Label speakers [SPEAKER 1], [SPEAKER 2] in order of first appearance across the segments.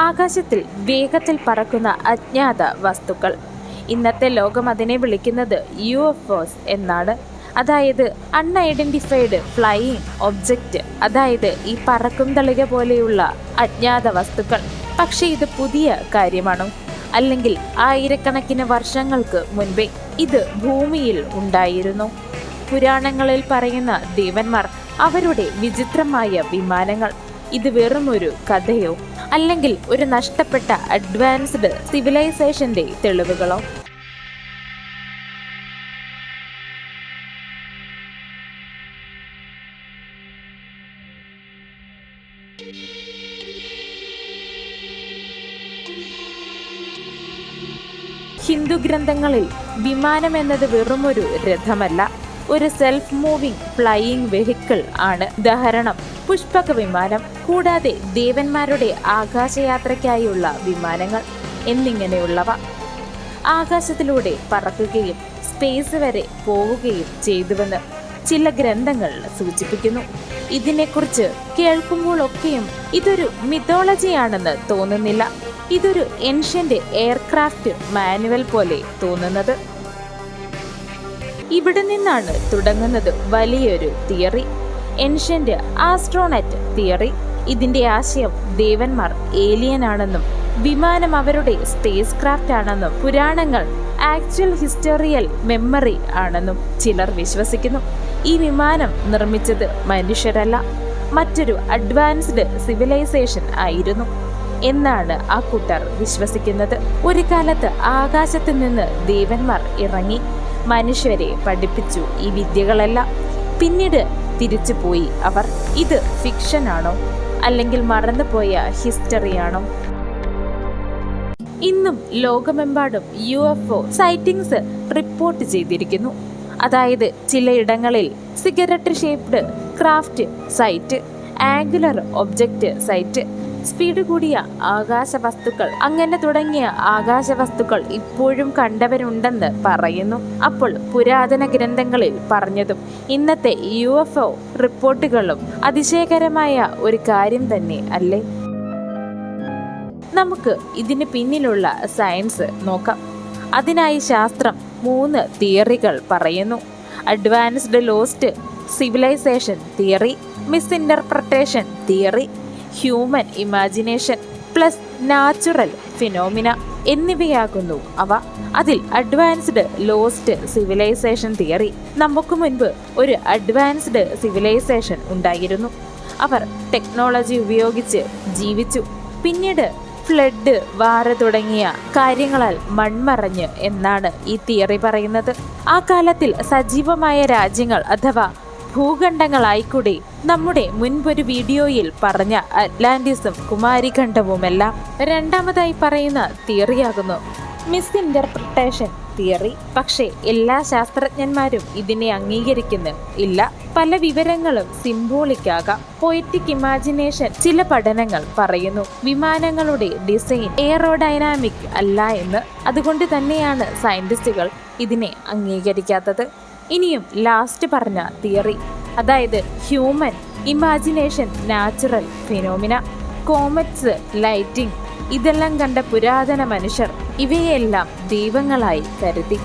[SPEAKER 1] ആകാശത്തിൽ വേഗത്തിൽ പറക്കുന്ന അജ്ഞാത വസ്തുക്കൾ. ഇന്നത്തെ ലോകം അതിനെ വിളിക്കുന്നത് UFOs എന്നാണ്. അതായത് അൺഐഡന്റിഫൈഡ് ഫ്ലൈയിങ് ഒബ്ജക്റ്റ്, അതായത് ഈ പറക്കും തളിക പോലെയുള്ള അജ്ഞാത വസ്തുക്കൾ. പക്ഷേ ഇത് പുതിയ കാര്യമാണോ? അല്ലെങ്കിൽ ആയിരക്കണക്കിന് വർഷങ്ങൾക്ക് മുൻപേ ഇത് ഭൂമിയിൽ ഉണ്ടായിരുന്നു? പുരാണങ്ങളിൽ പറയുന്ന ദേവന്മാർ, അവരുടെ വിചിത്രമായ വിമാനങ്ങൾ, ഇത് വെറുമൊരു കഥയോ അല്ലെങ്കിൽ ഒരു നഷ്ടപ്പെട്ട അഡ്വാൻസ്ഡ് സിവിലൈസേഷന്റെ തെളിവുകളോ? ഹിന്ദു ഗ്രന്ഥങ്ങളിൽ വിമാനം എന്നത് വെറുമൊരു രഥമല്ല, ഒരു സെൽഫ് മൂവിംഗ് ഫ്ലൈയിങ് വെഹിക്കിൾ ആണ്. ഉദാഹരണം പുഷ്പക വിമാനം, കൂടാതെ ദേവന്മാരുടെ ആകാശയാത്രയ്ക്കായുള്ള വിമാനങ്ങൾ എന്നിങ്ങനെയുള്ളവ. ആകാശത്തിലൂടെ പറക്കുകയും സ്പേസ് വരെ പോവുകയും ചെയ്തുവെന്ന് ചില ഗ്രന്ഥങ്ങൾ സൂചിപ്പിക്കുന്നു. ഇതിനെക്കുറിച്ച് കേൾക്കുമ്പോഴൊക്കെയും ഇതൊരു മിത്തോളജിയാണെന്ന് തോന്നുന്നില്ല. ഇതൊരു ഏൻഷ്യന്റ് എയർക്രാഫ്റ്റ് മാനുവൽ പോലെ തോന്നുന്നത്. ഇവിടെ നിന്നാണ് തുടങ്ങുന്നത് വലിയൊരു തിയറി, ഏൻഷ്യന്റ് ആസ്ട്രോണറ്റ് തിയറി. ഇതിന്റെ ആശയം ദേവന്മാർ ഏലിയൻ ആണെന്നും വിമാനം അവരുടെ സ്പേസ് ക്രാഫ്റ്റ് ആണെന്നും പുരാണങ്ങൾ ആക്ച്വൽ ഹിസ്റ്റോറിയൽ മെമ്മറി ആണെന്നും ചിലർ വിശ്വസിക്കുന്നു. ഈ വിമാനം നിർമ്മിച്ചത് മനുഷ്യരല്ല, മറ്റൊരു അഡ്വാൻസ്ഡ് സിവിലൈസേഷൻ ആയിരുന്നു എന്നാണ് ആ കൂട്ടർ വിശ്വസിക്കുന്നത്. ഒരു കാലത്ത് ആകാശത്ത് നിന്ന് ദേവന്മാർ ഇറങ്ങി മനുഷ്യരെ പഠിപ്പിച്ചു ഈ വിദ്യകളെല്ലാം. പിന്നീട് തിരിച്ചു പോയി അവർ. ഇത് ഫിക്ഷൻ ആണോ അല്ലെങ്കിൽ മറന്നുപോയ ഹിസ്റ്ററിയാണോ? ഇന്നും ലോകമെമ്പാടും UFO സൈറ്റിംഗ്സ് റിപ്പോർട്ട് ചെയ്തിരിക്കുന്നു. അതായത് ചിലയിടങ്ങളിൽ cigarette shaped craft sight, angular object sight, speed കൂടിയ ആകാശ വസ്തുക്കൾ, അങ്ങനെ തുടങ്ങിയ ആകാശ വസ്തുക്കൾ ഇപ്പോഴും കണ്ടവരുണ്ടെന്ന് പറയുന്നു. അപ്പോൾ പുരാതന ഗ്രന്ഥങ്ങളിൽ പറഞ്ഞതും ഇന്നത്തെ UFO റിപ്പോർട്ടുകളും അതിശയകരമായ ഒരു കാര്യം തന്നെ അല്ലേ? നമുക്ക് ഇതിന് പിന്നിലുള്ള സയൻസ് നോക്കാം. അതിനായി ശാസ്ത്രം 3 തിയറികൾ പറയുന്നു. Advanced lost civilisation theory, misinterpretation theory, human imagination plus natural phenomena എന്നിവയാകുന്നു അവ. അതിൽ അഡ്വാൻസ്ഡ് ലോസ്റ്റ് സിവിലൈസേഷൻ തിയറി, നമുക്ക് മുൻപ് ഒരു അഡ്വാൻസ്ഡ് സിവിലൈസേഷൻ ഉണ്ടായിരുന്നു. അവർ ടെക്നോളജി ഉപയോഗിച്ച് ജീവിച്ചു. പിന്നീട് ഫ്ലഡ്, വാർ തുടങ്ങിയ കാര്യങ്ങളാൽ മൺമറഞ്ഞ് എന്നാണ് ഈ തിയറി പറയുന്നത്. ആ കാലത്തിൽ സജീവമായ രാജ്യങ്ങൾ അഥവാ ഭൂഖണ്ഡങ്ങളായിക്കൂടെ നമ്മുടെ മുൻപൊരു വീഡിയോയിൽ പറഞ്ഞ അറ്റ്ലാന്റിസും കുമാരിഖണ്ഡവുമെല്ലാം. രണ്ടാമതായി പറയുന്ന തിയറിയാകുന്നു മിസ്ഇന്റർപ്രിട്ടേഷൻ തിയറി. പക്ഷേ എല്ലാ ശാസ്ത്രജ്ഞന്മാരും ഇതിനെ അംഗീകരിക്കുന്നു ഇല്ല. പല വിവരങ്ങളും സിംബോളിക് ആകാം, പോയറ്റിക് ഇമാജിനേഷൻ. ചില പഠനങ്ങൾ പറയുന്നു വിമാനങ്ങളുടെ ഡിസൈൻ എയറോഡൈനാമിക് അല്ല എന്ന്. അതുകൊണ്ട് തന്നെയാണ് സയന്റിസ്റ്റുകൾ ഇതിനെ അംഗീകരിക്കാത്തത്. ഇനിയും ലാസ്റ്റ് പറഞ്ഞ തിയറി, അതായത് human imagination natural phenomena, comets, lighting, ഇതെല്ലാം കണ്ട പുരാതന മനുഷ്യർ ഇവയെല്ലാം ദൈവങ്ങളായി കരുതി.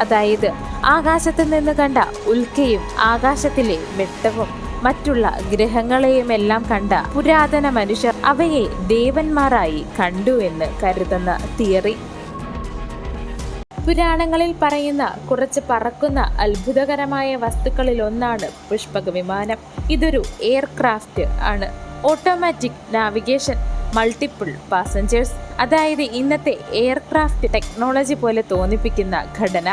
[SPEAKER 1] അതായത് ആകാശത്ത് നിന്ന് കണ്ട ഉൽക്കയും ആകാശത്തിലെ വെട്ടവും മറ്റുള്ള ഗ്രഹങ്ങളെയുമെല്ലാം കണ്ട പുരാതന മനുഷ്യർ അവയെ ദേവന്മാരായി കണ്ടു എന്ന് കരുതുന്ന തിയറി. പുരാണങ്ങളിൽ പറയുന്ന കുറച്ച് പറക്കുന്ന അത്ഭുതകരമായ വസ്തുക്കളിൽ ഒന്നാണ് പുഷ്പക വിമാനം. ഇതൊരു എയർക്രാഫ്റ്റ് ആണ്. ഓട്ടോമാറ്റിക് നാവിഗേഷൻ, മൾട്ടിപ്പിൾ പാസഞ്ചേഴ്സ്, അതായത് ഇന്നത്തെ എയർക്രാഫ്റ്റ് ടെക്നോളജി പോലെ തോന്നിപ്പിക്കുന്ന ഘടന.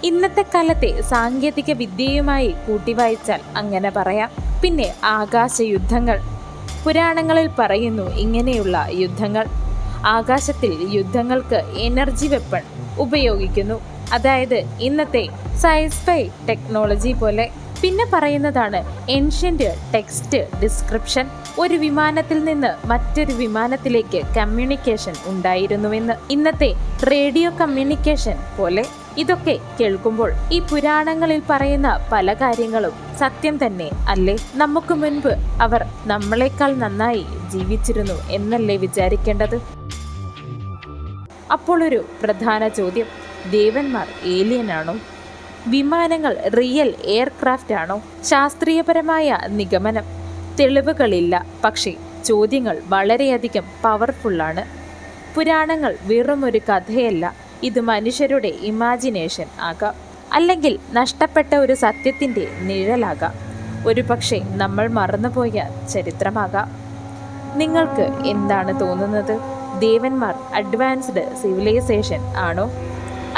[SPEAKER 1] ഇന്നത്തെ കാലത്തെ സാങ്കേതിക വിദ്യയുമായി കൂട്ടിവായിച്ചാൽ അങ്ങനെ പറയാം. പിന്നെ ആകാശ യുദ്ധങ്ങൾ. പുരാണങ്ങളിൽ പറയുന്നു ഇങ്ങനെയുള്ള യുദ്ധങ്ങൾ. ആകാശത്തിൽ യുദ്ധങ്ങൾക്ക് എനർജി വെപ്പൺ ഉപയോഗിക്കുന്നു, അതായത് ഇന്നത്തെ സൈസ്ഫൈ ടെക്നോളജി പോലെ. പിന്നെ പറയുന്നതാണ് ഏൻഷ്യന്റ് ടെക്സ്റ്റ് ഡിസ്ക്രിപ്ഷൻ. ഒരു വിമാനത്തിൽ നിന്ന് മറ്റൊരു വിമാനത്തിലേക്ക് കമ്മ്യൂണിക്കേഷൻ ഉണ്ടായിരുന്നുവെന്ന്, ഇന്നത്തെ റേഡിയോ കമ്മ്യൂണിക്കേഷൻ പോലെ. ഇതൊക്കെ കേൾക്കുമ്പോൾ ഈ പുരാണങ്ങളിൽ പറയുന്ന പല കാര്യങ്ങളും സത്യം തന്നെ അല്ലേ? നമുക്ക് മുൻപ് അവർ നമ്മളെക്കാൾ നന്നായി ജീവിച്ചിരുന്നു എന്നല്ലേ വിചാരിക്കേണ്ടത്? അപ്പോൾ ഒരു പ്രധാന ചോദ്യം, ദേവന്മാർ ഏലിയനാണോ? വിമാനങ്ങൾ റിയൽ എയർക്രാഫ്റ്റ് ആണോ? ശാസ്ത്രീയപരമായ നിഗമനം, തെളിവുകളില്ല, പക്ഷേ ചോദ്യങ്ങൾ വളരെയധികം പവർഫുള്ളാണ്. പുരാണങ്ങൾ വെറും ഒരു കഥയല്ല, ഇത് മനുഷ്യരുടെ ഇമാജിനേഷൻ ആകാം, അല്ലെങ്കിൽ നഷ്ടപ്പെട്ട ഒരു സത്യത്തിൻ്റെ നിഴലാകാം, ഒരു പക്ഷേ നമ്മൾ മറന്നുപോയ ചരിത്രമാകാം. നിങ്ങൾക്ക് എന്താണ് തോന്നുന്നത്? ദേവന്മാർ അഡ്വാൻസ്ഡ് സിവിലൈസേഷൻ ആണോ,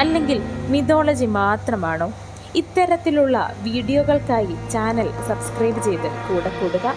[SPEAKER 1] അല്ലെങ്കിൽ മിഥോളജി മാത്രമാണോ? ഇത്തരത്തിലുള്ള വീഡിയോകൾക്കായി ചാനൽ സബ്സ്ക്രൈബ് ചെയ്ത് കൂടെ കൂടുക.